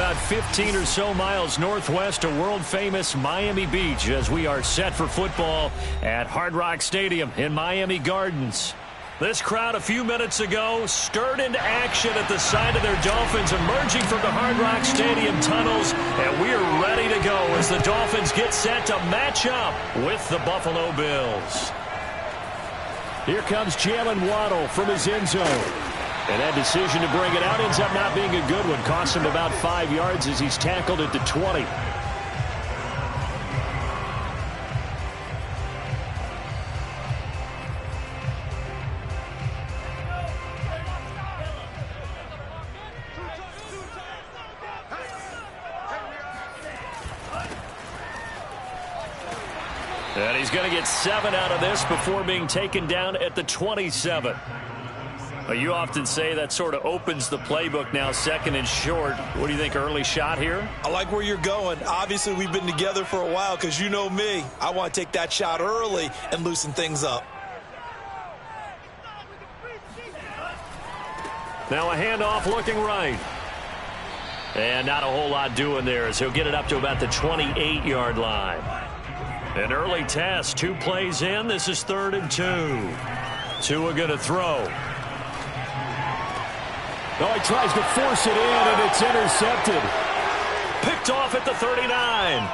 about 15 or so miles northwest of world-famous Miami Beach as we are set for football at Hard Rock Stadium in Miami Gardens. This crowd a few minutes ago stirred into action at the sight of their Dolphins emerging from the Hard Rock Stadium tunnels, and we are ready to go as the Dolphins get set to match up with the Buffalo Bills. Here comes Jalen Waddle from his end zone. And that decision to bring it out ends up not being a good one. Cost him about 5 yards as he's tackled at the 20. And he's going to get 7 out of this before being taken down at the 27. You often say that sort of opens the playbook now, second and short. What do you think, early shot here? I like where you're going. Obviously, we've been together for a while because you know me. I want to take that shot early and loosen things up. Now a handoff looking right. And not a whole lot doing there as he'll get it up to about the 28-yard line. An early test, 2 plays in. This is 3rd and 2. Tua going to throw. Oh, he tries to force it in, and it's intercepted. Picked off at the 39.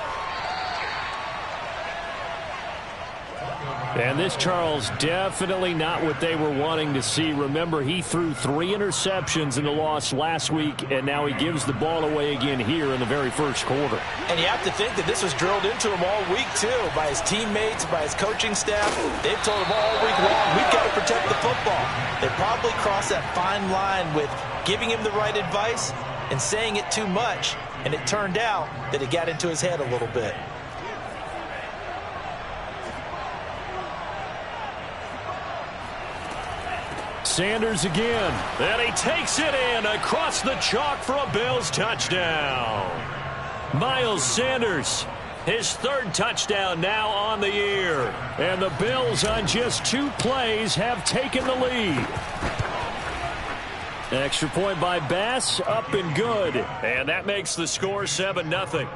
And this, Charles, definitely not what they were wanting to see. Remember, he threw 3 interceptions in the loss last week, and now he gives the ball away again here in the very first quarter. And you have to think that this was drilled into him all week, too, by his teammates, by his coaching staff. They've told him all week long, we've got to protect the football. They probably crossed that fine line with giving him the right advice and saying it too much, and it turned out that it got into his head a little bit. Sanders again. And he takes it in across the chalk for a Bills touchdown. Miles Sanders, his 3rd touchdown now on the year. And the Bills on just 2 plays have taken the lead. Extra point by Bass, up and good. And that makes the score 7-0.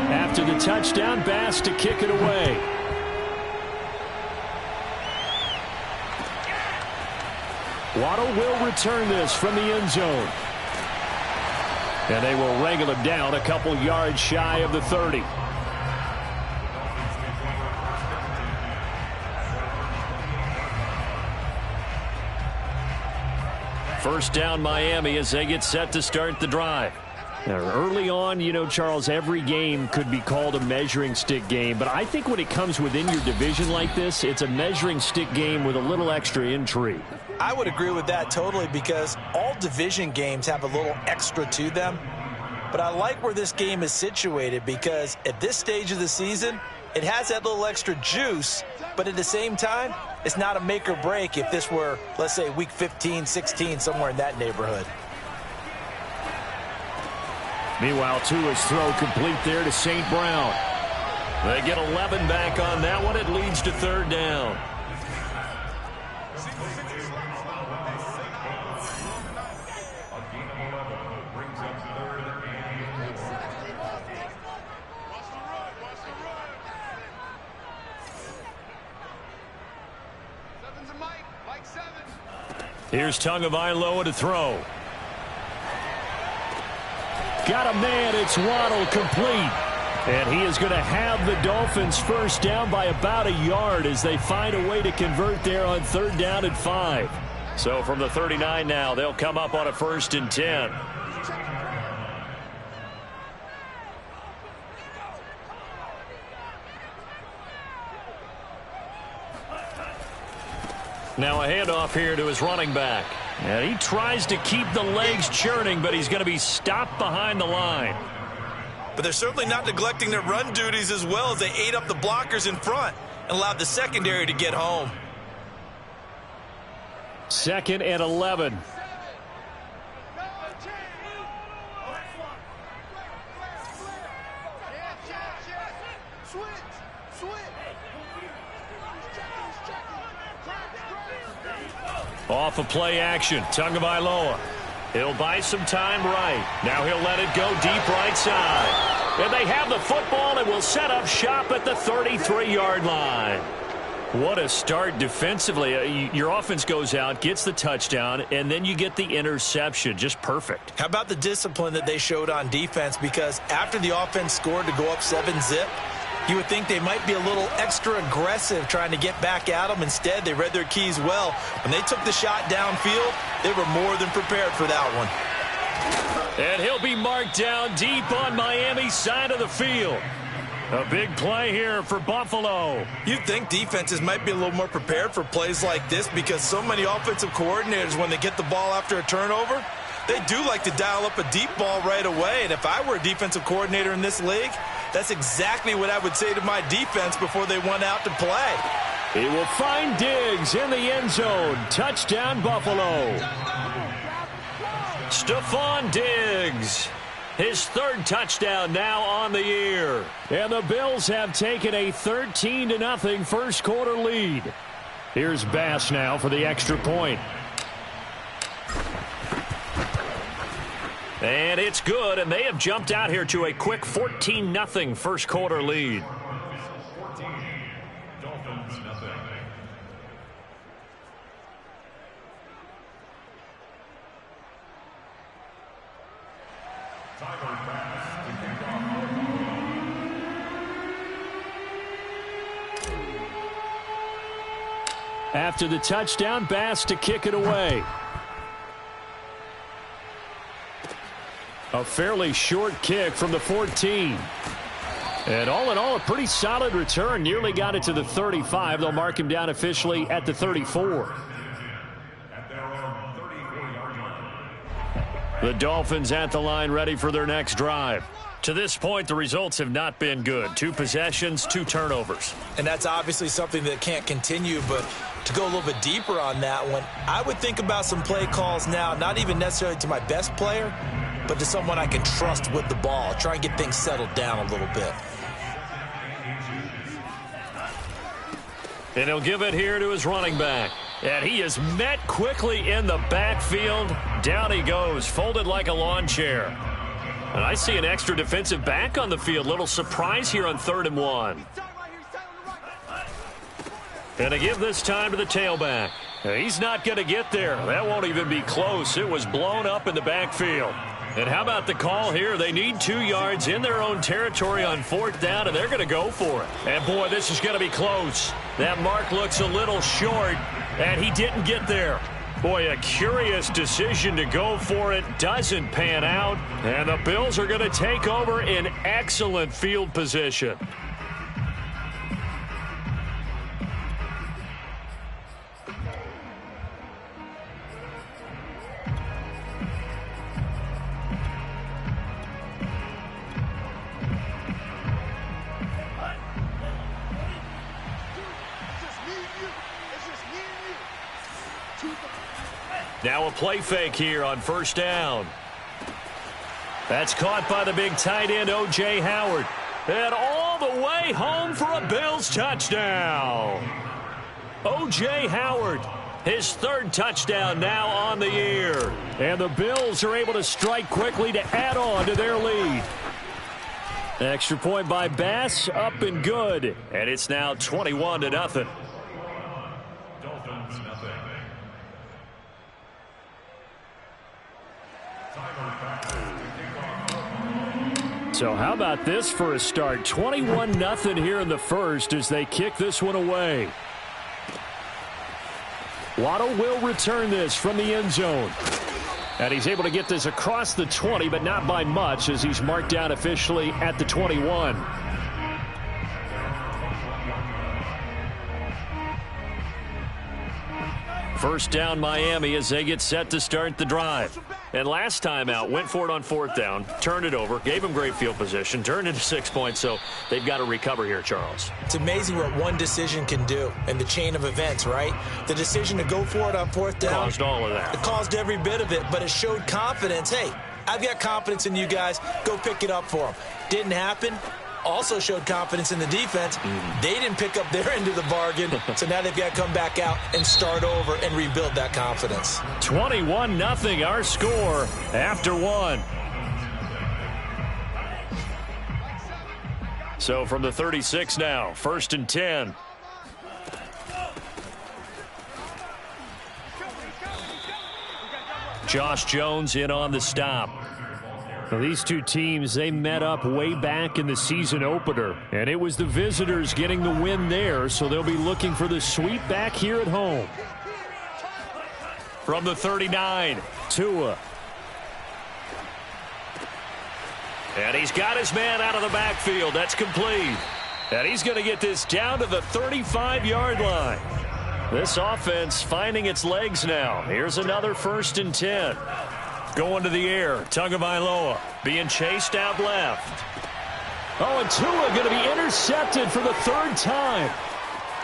After the touchdown, Bass to kick it away. Waddle will return this from the end zone. And they will wrangle him down a couple yards shy of the 30. First down, Miami, as they get set to start the drive. Now, early on, you know, Charles, every game could be called a measuring stick game. But I think when it comes within your division like this, it's a measuring stick game with a little extra intrigue. I would agree with that totally because all division games have a little extra to them. But I like where this game is situated because at this stage of the season, it has that little extra juice. But at the same time, it's not a make or break if this were, let's say, week 15, 16, somewhere in that neighborhood. Meanwhile, Tua's throw complete there to St. Brown. They get 11 back on that one. It leads to 3rd down. Here's Tagovailoa to throw. Got a man, it's Waddle, complete. And he is going to have the Dolphins first down by about a yard as they find a way to convert there on 3rd down and 5. So from the 39 now, they'll come up on a 1st and 10. Now a handoff here to his running back. And he tries to keep the legs churning, but he's going to be stopped behind the line. But they're certainly not neglecting their run duties as well as they ate up the blockers in front and allowed the secondary to get home. 2nd and 11. Off of play action, Tagovailoa. He'll buy some time right. Now he'll let it go deep right side. And they have the football and will set up shop at the 33-yard line. What a start defensively. Your offense goes out, gets the touchdown, and then you get the interception. Just perfect. How about the discipline that they showed on defense? Because after the offense scored to go up 7-zip, you would think they might be a little extra aggressive trying to get back at them. Instead, they read their keys well. When they took the shot downfield, they were more than prepared for that one. And he'll be marked down deep on Miami's side of the field. A big play here for Buffalo. You'd think defenses might be a little more prepared for plays like this because so many offensive coordinators, when they get the ball after a turnover, they do like to dial up a deep ball right away. And if I were a defensive coordinator in this league, that's exactly what I would say to my defense before they went out to play. He will find Diggs in the end zone. Touchdown, Buffalo. Stephon Diggs. His third touchdown now on the year. And the Bills have taken a 13-0 first quarter lead. Here's Bass now for the extra point. And it's good, and they have jumped out here to a quick 14-0 first quarter lead. After the touchdown, Bass to kick it away. A fairly short kick from the 14. And all in all, a pretty solid return. Nearly got it to the 35. They'll mark him down officially at the 34. The Dolphins at the line, ready for their next drive. To this point, the results have not been good. 2 possessions, 2 turnovers. And that's obviously something that can't continue, but to go a little bit deeper on that one, I would think about some play calls now, not even necessarily to my best player, but to someone I can trust with the ball. Try and get things settled down a little bit. And he'll give it here to his running back. And he is met quickly in the backfield. Down he goes, folded like a lawn chair. And I see an extra defensive back on the field. Little surprise here on 3rd and 1. And to give this time to the tailback. He's not going to get there. That won't even be close. It was blown up in the backfield. And how about the call here? They need 2 yards in their own territory on 4th down, and they're going to go for it. And, boy, this is going to be close. That mark looks a little short, and he didn't get there. Boy, a curious decision to go for it. Doesn't pan out, and the Bills are going to take over in excellent field position. Now a play fake here on 1st down. That's caught by the big tight end, O.J. Howard. And all the way home for a Bills touchdown. O.J. Howard, his 3rd touchdown now on the year. And the Bills are able to strike quickly to add on to their lead. Extra point by Bass, up and good. And it's now 21-0. So how about this for a start? 21-0 here in the first as they kick this one away. Waddle will return this from the end zone. And he's able to get this across the 20, but not by much as he's marked down officially at the 21. First down Miami as they get set to start the drive. And last time out, went for it on 4th down, turned it over, gave him great field position, turned it to 6 points, so they've got to recover here, Charles. It's amazing what one decision can do in the chain of events, right? The decision to go for it on 4th down. Caused all of that. It caused every bit of it, but it showed confidence. Hey, I've got confidence in you guys. Go pick it up for them. Didn't happen. also showed confidence in the defense. They didn't pick up their end of the bargain, so now they've got to come back out and start over and rebuild that confidence. 21-0 our score after one. So from the 36 now, 1st and 10. Josh Jones in on the stop. Now, these two teams, they met up way back in the season opener, and it was the visitors getting the win there, so they'll be looking for the sweep back here at home. From the 39, Tua. And he's got his man out of the backfield. That's complete. And he's going to get this down to the 35-yard line. This offense finding its legs now. Here's another 1st and 10. Going to the air. Tagovailoa being chased out left. Oh, and Tua going to be intercepted for the 3rd time.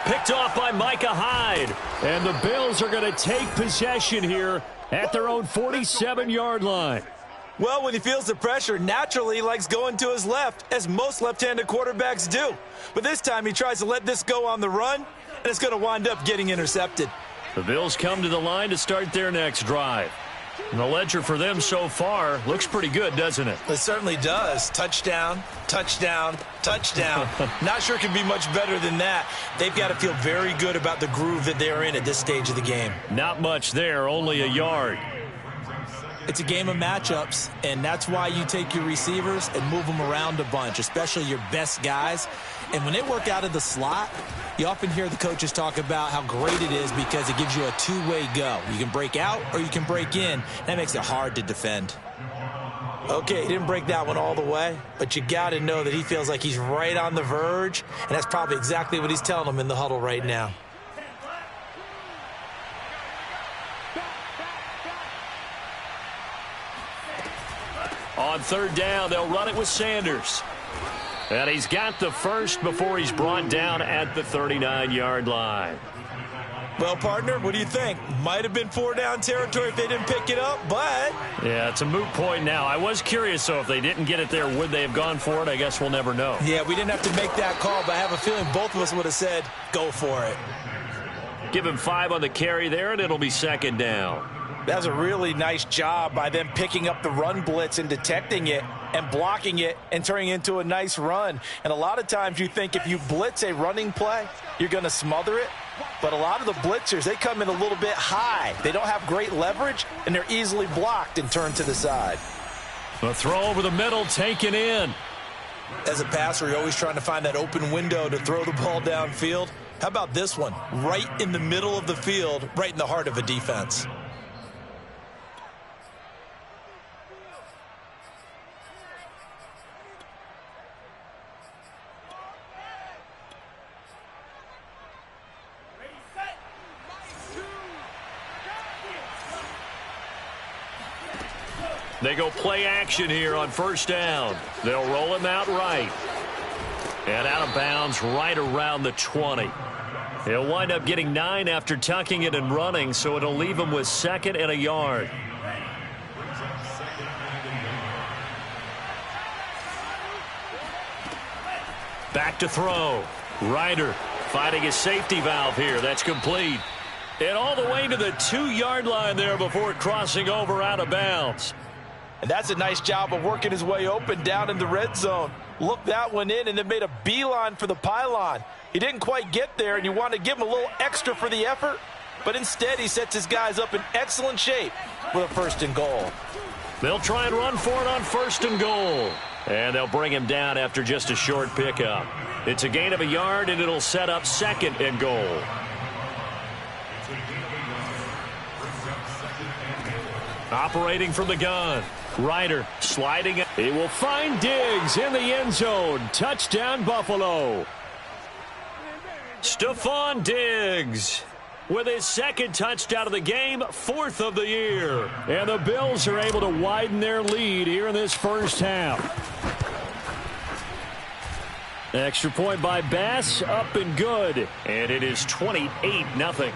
Picked off by Micah Hyde. And the Bills are going to take possession here at their own 47-yard line. Well, when he feels the pressure, naturally he likes going to his left, as most left-handed quarterbacks do. But this time he tries to let this go on the run, and it's going to wind up getting intercepted. The Bills come to the line to start their next drive. And the ledger for them so far looks pretty good, doesn't it? It certainly does. Touchdown, touchdown, touchdown. Not sure it can be much better than that. They've got to feel very good about the groove that they're in at this stage of the game. Not much there, only a yard. It's a game of matchups, and that's why you take your receivers and move them around a bunch, especially your best guys. And when they work out of the slot, you often hear the coaches talk about how great it is because it gives you a two-way go. You can break out or you can break in. That makes it hard to defend. Okay, he didn't break that one all the way, but you got to know that he feels like he's right on the verge, and that's probably exactly what he's telling them in the huddle right now. On 3rd down, they'll run it with Sanders. And he's got the first before he's brought down at the 39-yard line. Well, partner, what do you think? Might have been 4-down territory if they didn't pick it up, but... Yeah, it's a moot point now. I was curious, so if they didn't get it there, would they have gone for it? I guess we'll never know. Yeah, we didn't have to make that call, but I have a feeling both of us would have said, go for it. Give him 5 on the carry there, and it'll be 2nd down. That was a really nice job by them picking up the run blitz and detecting it and blocking it and turning it into a nice run. And a lot of times you think if you blitz a running play, you're going to smother it. But a lot of the blitzers, they come in a little bit high. They don't have great leverage, and they're easily blocked and turned to the side. The throw over the middle taken in. As a passer, you're always trying to find that open window to throw the ball downfield. How about this one? Right in the middle of the field, right in the heart of a defense. They go play action here on 1st down. They'll roll him out right. And out of bounds right around the 20. He'll wind up getting 9 after tucking it and running, so it'll leave him with 2nd and a yard. Back to throw. Ryder finding his safety valve here. That's complete. And all the way to the 2-yard line there before crossing over out of bounds. And that's a nice job of working his way open down in the red zone. Looked that one in and then made a beeline for the pylon. He didn't quite get there, and you want to give him a little extra for the effort. But instead, he sets his guys up in excellent shape with a 1st and goal. They'll try and run for it on 1st and goal. And they'll bring him down after just a short pickup. It's a gain of a yard, and it'll set up 2nd and goal. Operating from the gun. Ryder sliding it. He will find Diggs in the end zone. Touchdown, Buffalo. Stephon Diggs with his 2nd touchdown of the game, 4th of the year. And the Bills are able to widen their lead here in this 1st half. Extra point by Bass, up and good. And it is 28-0.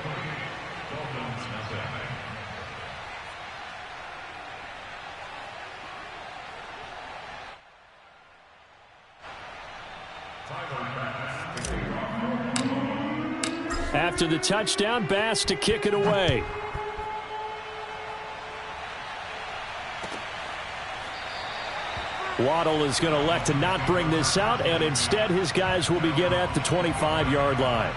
After the touchdown, Bass to kick it away. Waddle is going to elect to not bring this out, and instead his guys will begin at the 25-yard line.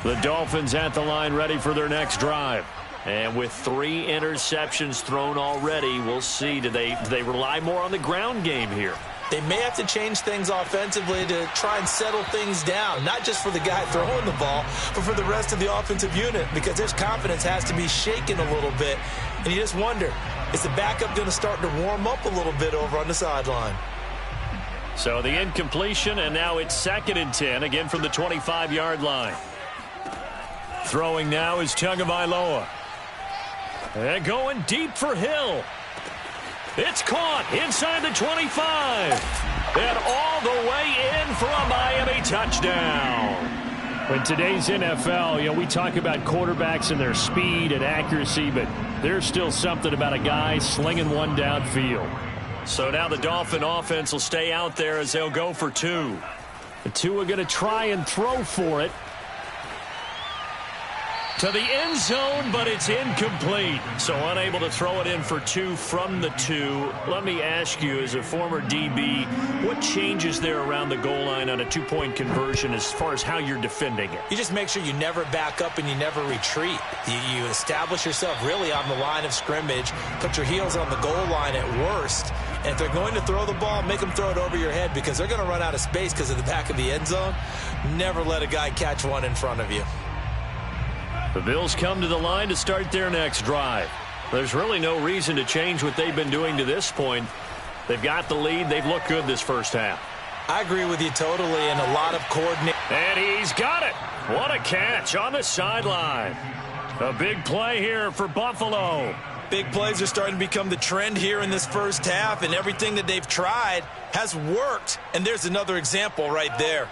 The Dolphins at the line ready for their next drive. And with 3 interceptions thrown already, we'll see. Do they rely more on the ground game here? They may have to change things offensively to try and settle things down, not just for the guy throwing the ball, but for the rest of the offensive unit, because their confidence has to be shaken a little bit. And you just wonder, is the backup going to start to warm up a little bit over on the sideline? So the incompletion, and now it's 2nd and 10, again from the 25-yard line. Throwing now is Tagovailoa. And going deep for Hill. It's caught inside the 25. And all the way in for a Miami touchdown. In today's NFL, we talk about quarterbacks and their speed and accuracy, but there's still something about a guy slinging one downfield. So now the Dolphin offense will stay out there as they'll go for 2. The 2 are going to try and throw for it. To the end zone, but it's incomplete. So unable to throw it in for 2 from the 2. Let me ask you, as a former DB, what changes there around the goal line on a 2-point conversion as far as how you're defending it? You just make sure you never back up and you never retreat. You establish yourself really on the line of scrimmage, put your heels on the goal line at worst, and if they're going to throw the ball, make them throw it over your head because they're going to run out of space because of the back of the end zone. Never let a guy catch one in front of you. The Bills come to the line to start their next drive. There's really no reason to change what they've been doing to this point. They've got the lead. They've looked good this first half. I agree with you totally, and a lot of coordination. And he's got it. What a catch on the sideline. A big play here for Buffalo. Big plays are starting to become the trend here in this first half, and everything that they've tried has worked. And there's another example right there.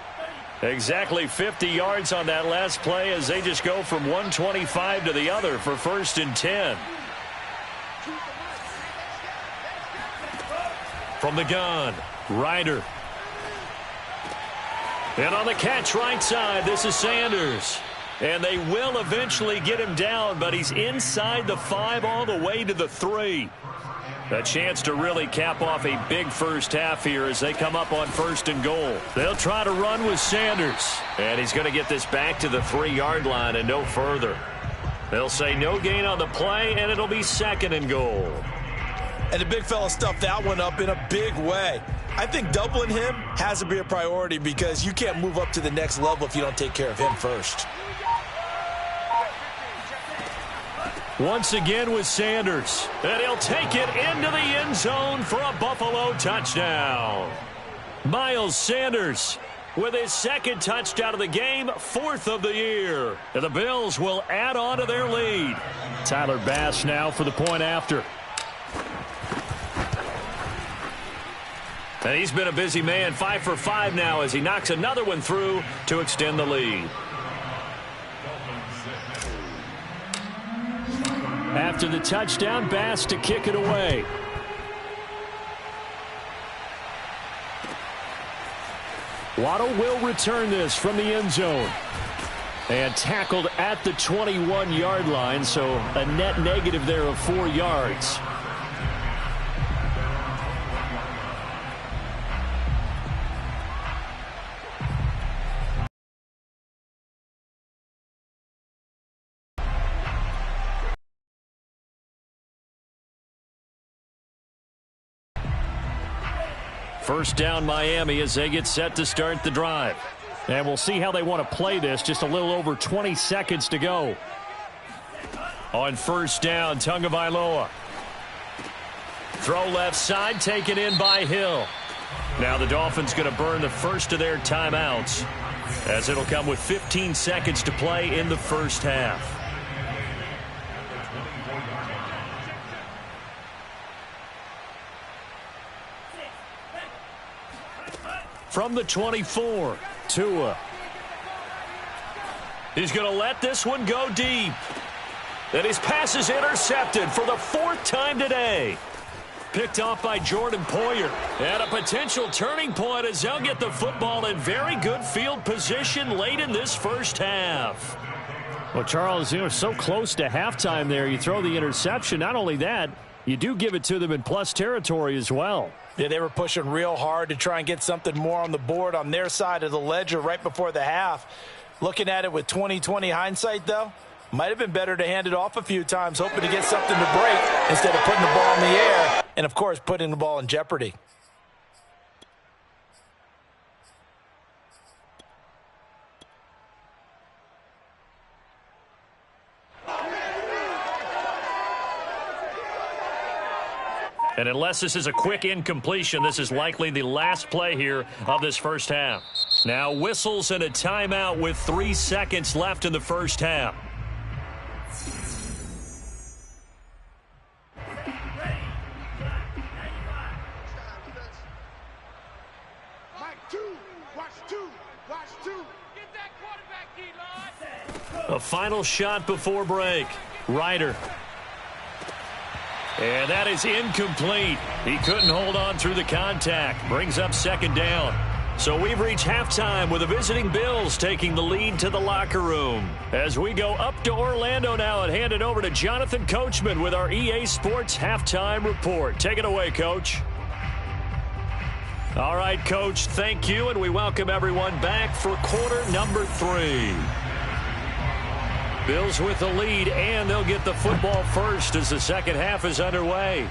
Exactly 50 yards on that last play as they just go from 125 to the other for 1st and 10. From the gun, Ryder. And on the catch right side, this is Sanders. And they will eventually get him down, but he's inside the 5 all the way to the 3. A chance to really cap off a big first half here as they come up on 1st and goal. They'll try to run with Sanders. And he's going to get this back to the 3-yard line and no further. They'll say no gain on the play, and it'll be 2nd and goal. And the big fella stuffed that one up in a big way. I think doubling him has to be a priority because you can't move up to the next level if you don't take care of him first. Once again with Sanders. And he'll take it into the end zone for a Buffalo touchdown. Miles Sanders with his 2nd touchdown of the game, 4th of the year. And the Bills will add on to their lead. Tyler Bass now for the point after. And he's been a busy man, 5 for 5 now as he knocks another one through to extend the lead. After the touchdown, Bass to kick it away. Waddle will return this from the end zone. And tackled at the 21-yard line, so a net negative there of 4 yards. First down Miami as they get set to start the drive. And we'll see how they want to play this. Just a little over 20 seconds to go. On 1st down, Tagovailoa. Throw left side, taken in by Hill. Now the Dolphins going to burn the first of their timeouts as it'll come with 15 seconds to play in the first half. From the 24, Tua. He's going to let this one go deep. And his pass is intercepted for the 4th time today. Picked off by Jordan Poyer. And a potential turning point as they'll get the football in very good field position late in this first half. Well, Charles, so close to halftime there. You throw the interception. Not only that, you do give it to them in plus territory as well. Yeah, they were pushing real hard to try and get something more on the board on their side of the ledger right before the half. Looking at it with 20/20 hindsight, though, might have been better to hand it off a few times, hoping to get something to break instead of putting the ball in the air and, of course, putting the ball in jeopardy. And unless this is a quick incompletion, this is likely the last play here of this first half. Now whistles and a timeout with 3 seconds left in the first half. A final shot before break. Ryder. And that is incomplete. He couldn't hold on through the contact. Brings up 2nd down. So we've reached halftime with the visiting Bills taking the lead to the locker room. As we go up to Orlando now and hand it over to Jonathan Coachman with our EA Sports Halftime Report. Take it away, Coach. All right, Coach, thank you, and we welcome everyone back for quarter number 3. Bills with the lead, and they'll get the football first as the second half is underway.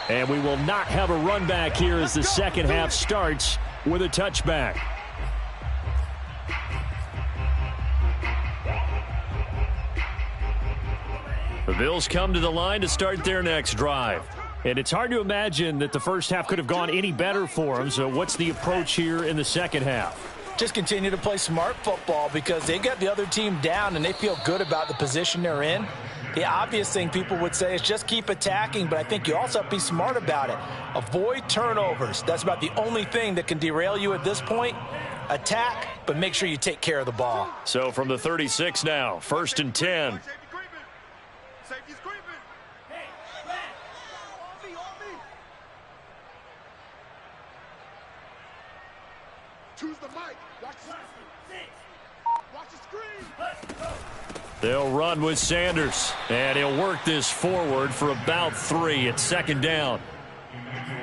And we will not have a run back here as the second half starts with a touchback. The Bills come to the line to start their next drive. And it's hard to imagine that the first half could have gone any better for them. So what's the approach here in the second half? Just continue to play smart football because they got the other team down and they feel good about the position they're in. The obvious thing people would say is just keep attacking, but I think you also have to be smart about it. Avoid turnovers. That's about the only thing that can derail you at this point. Attack, but make sure you take care of the ball. So from the 36 now, 1st and 10. They'll run with Sanders, and he'll work this forward for about 3 at 2nd down.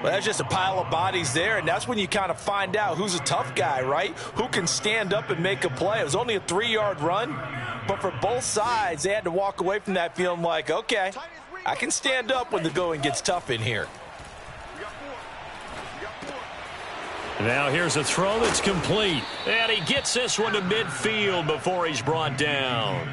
Well, that's just a pile of bodies there, and that's when you kind of find out who's a tough guy, right? Who can stand up and make a play. It was only a 3-yard run, but for both sides, they had to walk away from that feeling like, okay, I can stand up when the going gets tough in here. Now here's a throw that's complete, and he gets this one to midfield before he's brought down.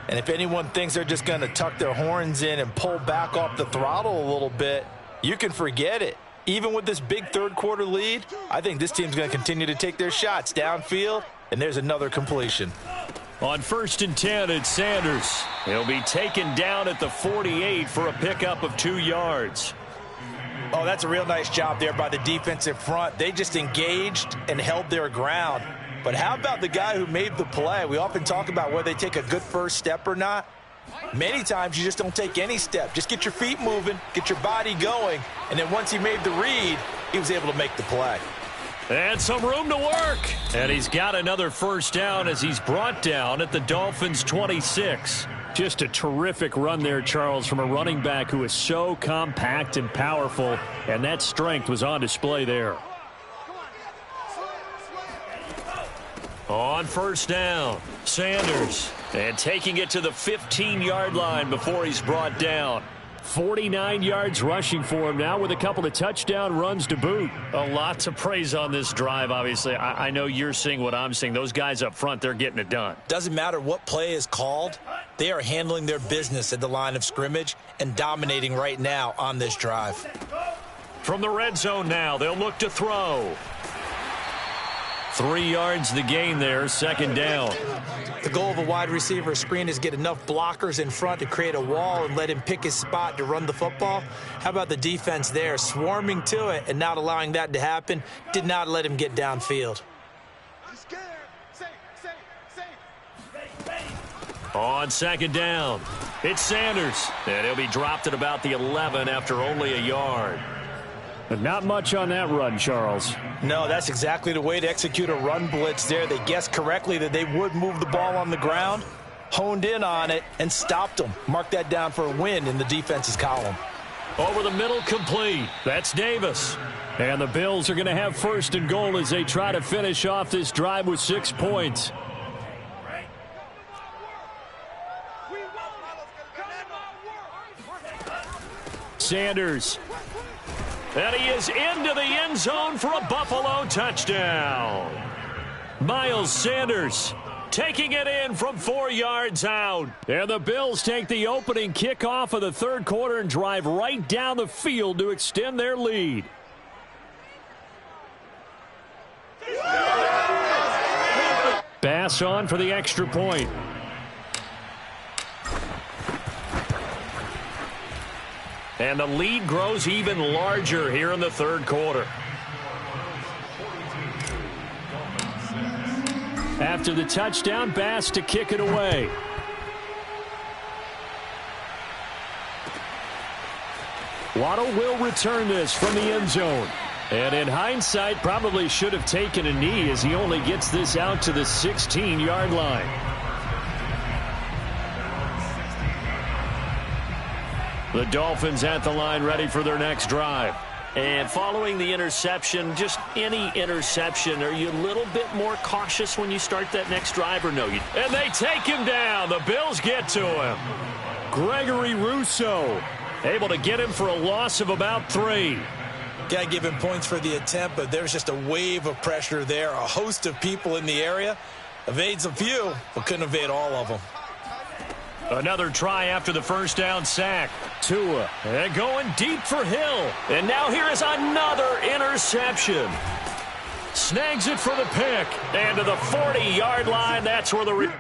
And if anyone thinks they're just going to tuck their horns in and pull back off the throttle a little bit, you can forget it. Even with this big third-quarter lead, I think this team's going to continue to take their shots downfield, and there's another completion. On 1st and 10, it's Sanders. He'll be taken down at the 48 for a pickup of 2 yards. Oh, that's a real nice job there by the defensive front. They just engaged and held their ground. But how about the guy who made the play? We often talk about whether they take a good first step or not. Many times you just don't take any step. Just get your feet moving, get your body going, and then once he made the read, he was able to make the play. And some room to work. And he's got another first down as he's brought down at the Dolphins' 26. Just a terrific run there, Charles, from a running back who is so compact and powerful, and that strength was on display there. On 1st down, Sanders, and taking it to the 15-yard line before he's brought down. 49 yards rushing for him now with a couple of touchdown runs to boot. A lot to praise on this drive, obviously. I know you're seeing what I'm seeing. Those guys up front, they're getting it done. Doesn't matter what play is called. They are handling their business at the line of scrimmage and dominating right now on this drive. From the red zone now, they'll look to throw. 3 yards the gain there, 2nd down. The goal of a wide receiver screen is get enough blockers in front to create a wall and let him pick his spot to run the football. How about the defense there, swarming to it and not allowing that to happen? Did not let him get downfield. On second down, it's Sanders. And he'll be dropped at about the 11 after only a yard. But not much on that run, Charles. No, that's exactly the way to execute a run blitz there. They guessed correctly that they would move the ball on the ground, honed in on it, and stopped them. Mark that down for a win in the defense's column. Over the middle, complete. That's Davis. And the Bills are going to have first and goal as they try to finish off this drive with 6 points. Sanders. And he is into the end zone for a Buffalo touchdown. Miles Sanders taking it in from 4 yards out. And the Bills take the opening kickoff of the third quarter and drive right down the field to extend their lead. Bass on for the extra point. And the lead grows even larger here in the third quarter. After the touchdown, Bass to kick it away. Waddle will return this from the end zone. And in hindsight, probably should have taken a knee as he only gets this out to the 16-yard line. The Dolphins at the line ready for their next drive. And following the interception, just any interception, are you a little bit more cautious when you start that next drive or no? And they take him down. The Bills get to him. Gregory Rousseau able to get him for a loss of about 3. Got to give him points for the attempt, but there's just a wave of pressure there. A host of people in the area. Evades a few, but couldn't evade all of them. Another try after the first down sack. Tua and going deep for Hill. And now here is another interception. Snags it for the pick. And to the 40-yard line, that's where the...